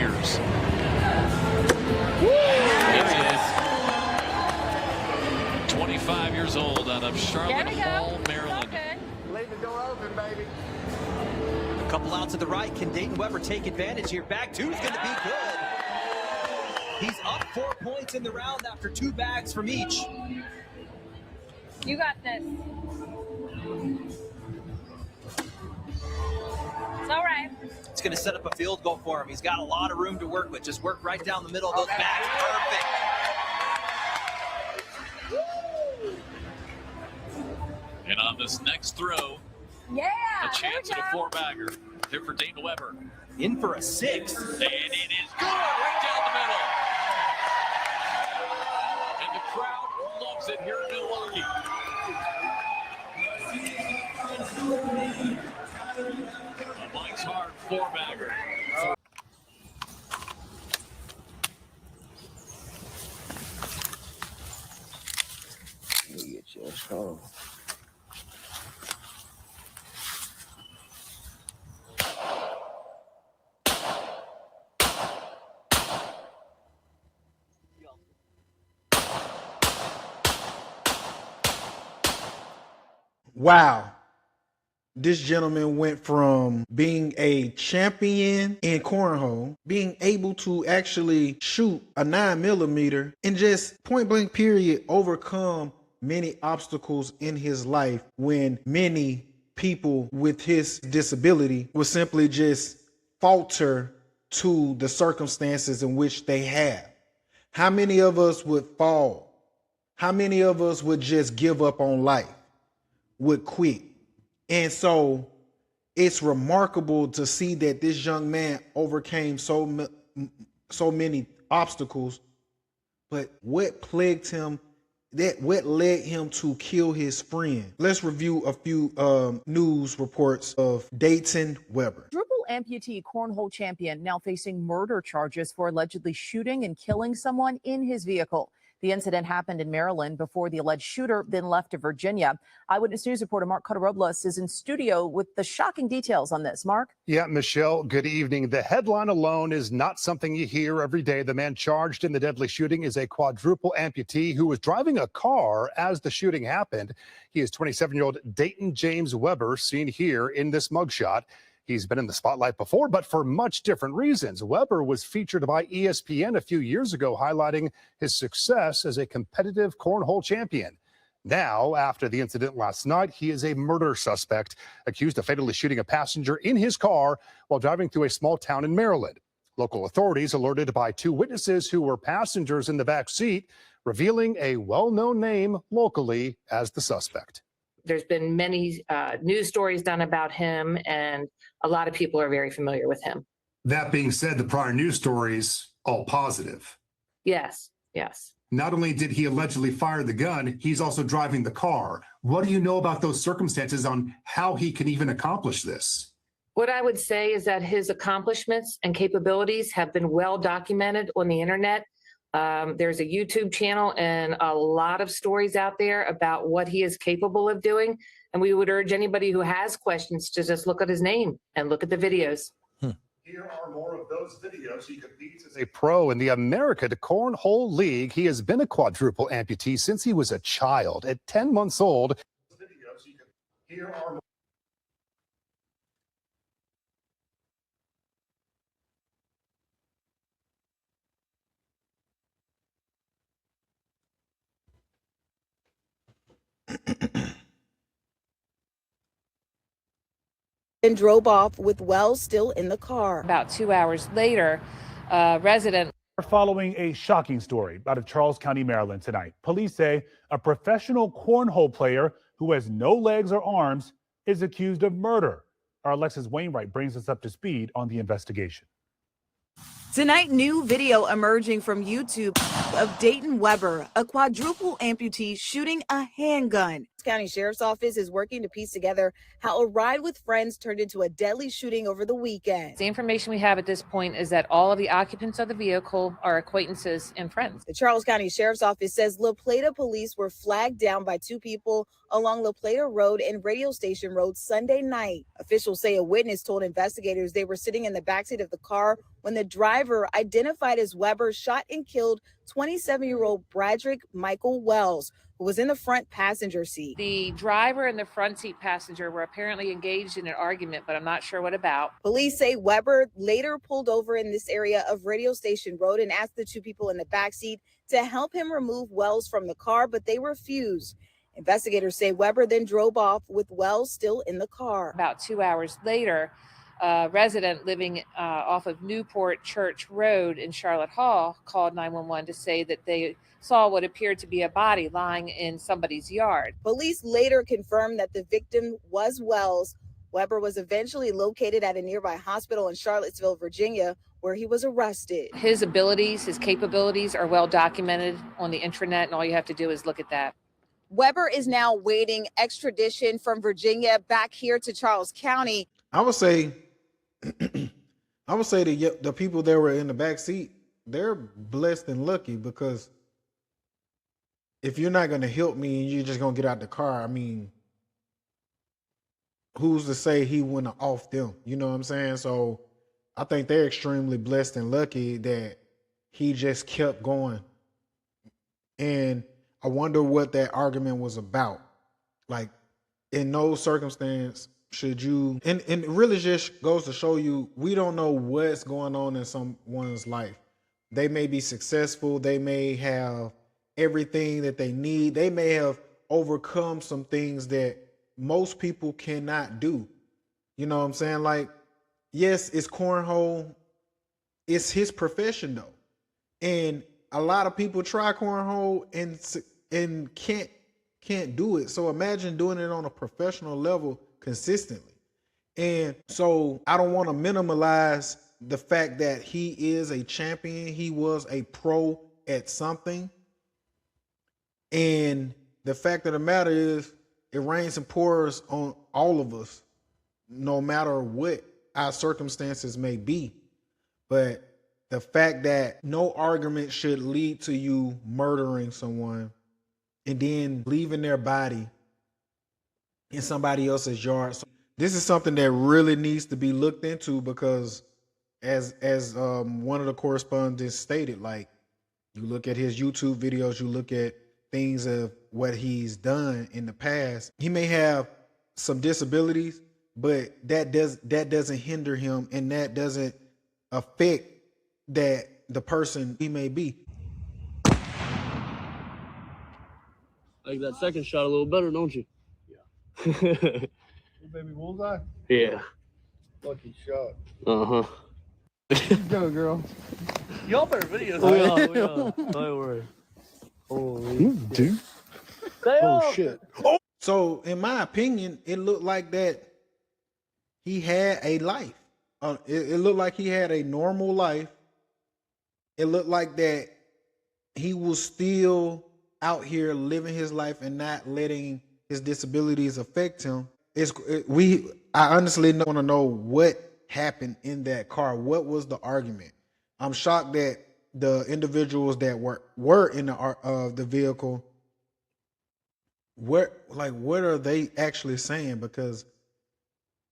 years. There he is. 25 years old out of Charlotte Hall, Maryland. Leave the door open, baby. A couple out to the right. Can Dayton Weber take advantage here? Bag two is going to be good. He's up 4 points in the round after 2 bags from each. You got this. It's all right. It's going to set up a field goal for him. He's got a lot of room to work with. Just work right down the middle of those bags. Perfect. And on this next throw, a chance at a 4-bagger. Here for Dayton Weber. In for a 6. And it is good right down the middle. And the crowd loves it here in Milwaukee. A Mike's Hard 4-bagger. Get your phone. Wow. This gentleman went from being a champion in cornhole, being able to actually shoot a 9mm and just point blank period overcome many obstacles in his life when many people with his disability would simply just falter to the circumstances in which they have. How many of us would fall? How many of us would just give up on life, would quit? And so it's remarkable to see that this young man overcame so many obstacles, but what plagued him, what led him to kill his friend? Let's review a few news reports of Dayton Weber. Amputee cornhole champion now facing murder charges for allegedly shooting and killing someone in his vehicle. The incident happened in Maryland before the alleged shooter then left to Virginia. Eyewitness News reporter Mark Cotterobles is in studio with the shocking details on this. Mark? Yeah, Michelle, good evening. The headline alone is not something you hear every day. The man charged in the deadly shooting is a quadruple amputee who was driving a car as the shooting happened. He is 27-year-old Dayton James Weber, seen here in this mugshot. He's been in the spotlight before, but for much different reasons. Weber was featured by ESPN a few years ago, highlighting his success as a competitive cornhole champion. Now, after the incident last night, he is a murder suspect accused of fatally shooting a passenger in his car while driving through a small town in Maryland. Local authorities alerted by 2 witnesses who were passengers in the back seat, revealing a well-known name locally as the suspect. There's been many news stories done about him, and a lot of people are very familiar with him. That being said, the prior news stories, all positive. Yes, yes. Not only did he allegedly fire the gun, he's also driving the car. What do you know about those circumstances on how he can even accomplish this? What I would say is that his accomplishments and capabilities have been well documented on the internet. There's a YouTube channel and a lot of stories out there about what he is capable of doing. And we would urge anybody who has questions to just look at his name and look at the videos. Here are more of those videos. He competes as a pro in the American Cornhole League. He has been a quadruple amputee since he was a child. At 10 months old, here are more. And drove off with Wells still in the car. About 2 hours later, a resident. We're following a shocking story out of Charles County, Maryland tonight. Police say a professional cornhole player who has no legs or arms is accused of murder. Our Alexis Wainwright brings us up to speed on the investigation. Tonight, new video emerging from YouTube. of Dayton Weber, a quadruple amputee shooting a handgun. County Sheriff's Office is working to piece together how a ride with friends turned into a deadly shooting over the weekend. The information we have at this point is that all of the occupants of the vehicle are acquaintances and friends. The Charles County Sheriff's Office says La Plata police were flagged down by two people along La Plata Road and Radio Station Road Sunday night. Officials say a witness told investigators they were sitting in the backseat of the car when the driver, identified as Weber, shot and killed 27-year-old Bradrick Michael Wells, who was in the front passenger seat. The driver and the front seat passenger were apparently engaged in an argument, but I'm not sure what about. Police say Weber later pulled over in this area of Radio Station Road and asked the two people in the backseat to help him remove Wells from the car, but they refused. Investigators say Weber then drove off with Wells still in the car. About 2 hours later, a resident living off of Newport Church Road in Charlotte Hall called 911 to say that they saw what appeared to be a body lying in somebody's yard. Police later confirmed that the victim was Wells. Weber was eventually located at a nearby hospital in Charlottesville, Virginia, where he was arrested. His abilities, his capabilities are well documented on the intranet, and all you have to do is look at that. Weber is now waiting extradition from Virginia back here to Charles County. I would say the people that were in the back seat, they're blessed and lucky, because if you're not going to help me and you're just going to get out the car, I mean, who's to say he went off them? You know what I'm saying? So I think they're extremely blessed and lucky that he just kept going. And I wonder what that argument was about. Like, in no circumstance should you, and it really just goes to show you, we don't know what's going on in someone's life. They may be successful. They may have everything that they need. They may have overcome some things that most people cannot do. You know what I'm saying? Like, yes, it's cornhole. It's his profession though. And a lot of people try cornhole and can't do it. So imagine doing it on a professional level consistently. And so I don't want to minimize the fact that he is a champion. He was a pro at something. And the fact of the matter is, it rains and pours on all of us, no matter what our circumstances may be. But the fact that no argument should lead to you murdering someone and then leaving their body in somebody else's yard. So this is something that really needs to be looked into, because as one of the correspondents stated, like, you look at his YouTube videos, you look at things of what he's done in the past. He may have some disabilities, but that doesn't hinder him, and that doesn't affect that the person he may be. Like that second shot a little better, don't you? Yeah. Baby bullseye? Yeah. Lucky shot. Uh-huh. Go, girl. Y'all better videos. We are. Don't worry. Holy dude. Oh, shit. Oh. So, in my opinion, it looked like that he had a life. It looked like he had a normal life. It looked like that he was still out here living his life and not letting his disabilities affect him. I honestly want to know what happened in that car. What was the argument? I'm shocked that the individuals that were in the vehicle, what are they actually saying? Because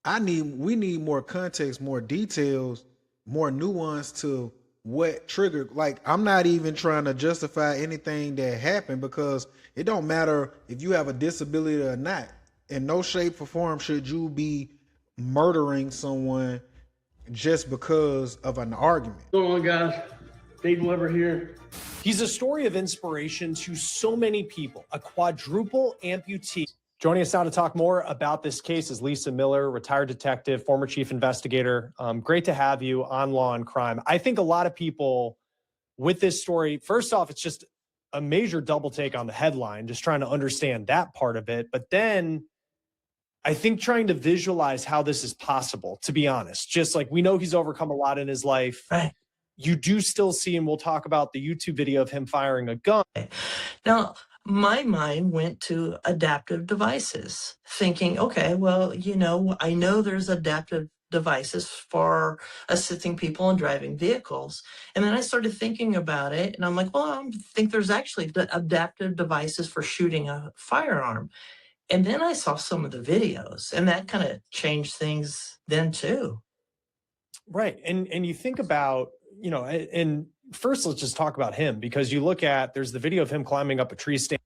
we need more context, more details, more nuance to what triggered. Like, I'm not even trying to justify anything that happened, because it don't matter if you have a disability or not. In no shape or form should you be murdering someone just because of an argument. What's going on, guys? Dayton Weber here. He's a story of inspiration to so many people, a quadruple amputee. Joining us now to talk more about this case is Lisa Miller, retired detective, former chief investigator. Great to have you on Law and Crime. I think a lot of people with this story, first off, it's just a major double take on the headline, just trying to understand that part of it. But then I think trying to visualize how this is possible, to be honest, just like we know he's overcome a lot in his life. Right. you do still see, and we'll talk about the YouTube video of him firing a gun. Now, my mind went to adaptive devices, thinking, okay, well, I know there's adaptive devices for assisting people in driving vehicles. And then I started thinking about it, and I'm like, well, I think there's actually adaptive devices for shooting a firearm. And then I saw some of the videos, and that kind of changed things then too. Right. And you think about, and first let's just talk about him, because you look at, there's the video of him climbing up a tree stand.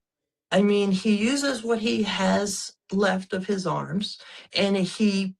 I mean, he uses what he has left of his arms, and he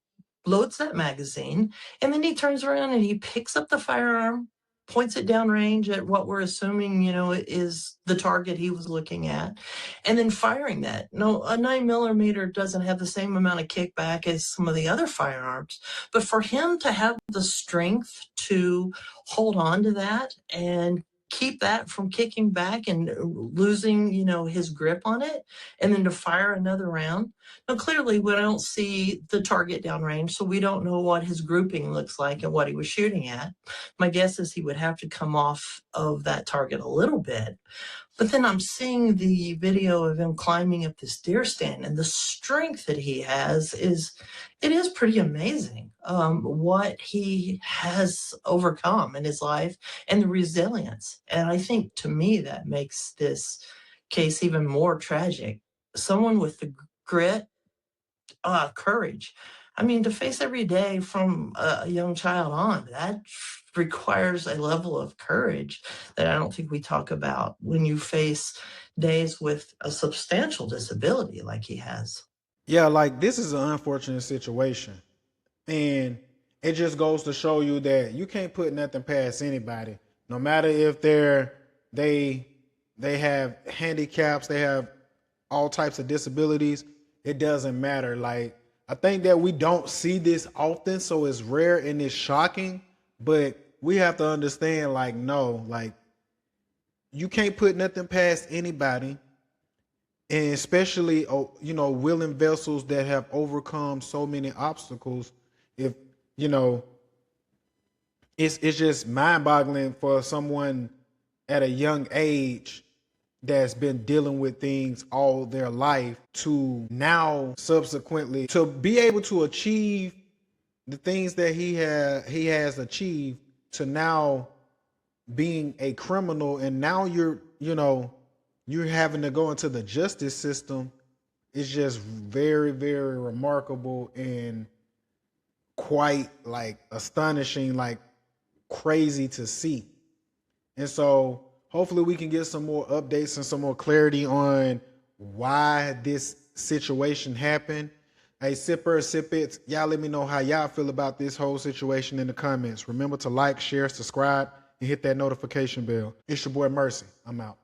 loads that magazine, and then he turns around and he picks up the firearm, points it downrange at what we're assuming, is the target he was looking at, and then firing that. No, a 9mm doesn't have the same amount of kickback as some of the other firearms, but for him to have the strength to hold on to that and keep that from kicking back and losing, his grip on it, and then to fire another round. Now, clearly, we don't see the target downrange, so we don't know what his grouping looks like and what he was shooting at. My guess is he would have to come off of that target a little bit. But then I'm seeing the video of him climbing up this deer stand, and the strength that he has is pretty amazing. What he has overcome in his life and the resilience. And I think, to me, that makes this case even more tragic. Someone with the grit, courage. I mean, to face every day from a young child on, that requires a level of courage that I don't think we talk about when you face days with a substantial disability like he has. Yeah, like, this is an unfortunate situation. And it just goes to show you that you can't put nothing past anybody. No matter if they have handicaps, they have all types of disabilities, it doesn't matter. Like, I think that we don't see this often, so it's rare and it's shocking, but we have to understand, like, no, like, you can't put nothing past anybody. And especially, willing vessels that have overcome so many obstacles. If, it's just mind-boggling for someone at a young age that's been dealing with things all their life to now subsequently to be able to achieve the things that he has achieved, to now being a criminal, and now you're having to go into the justice system. Is just very, very remarkable and quite, like, astonishing, like, crazy to see. And so hopefully we can get some more updates and some more clarity on why this situation happened. Hey, sippers, sip it. Y'all let me know how y'all feel about this whole situation in the comments. Remember to like, share, subscribe, and hit that notification bell. It's your boy Mercy. I'm out.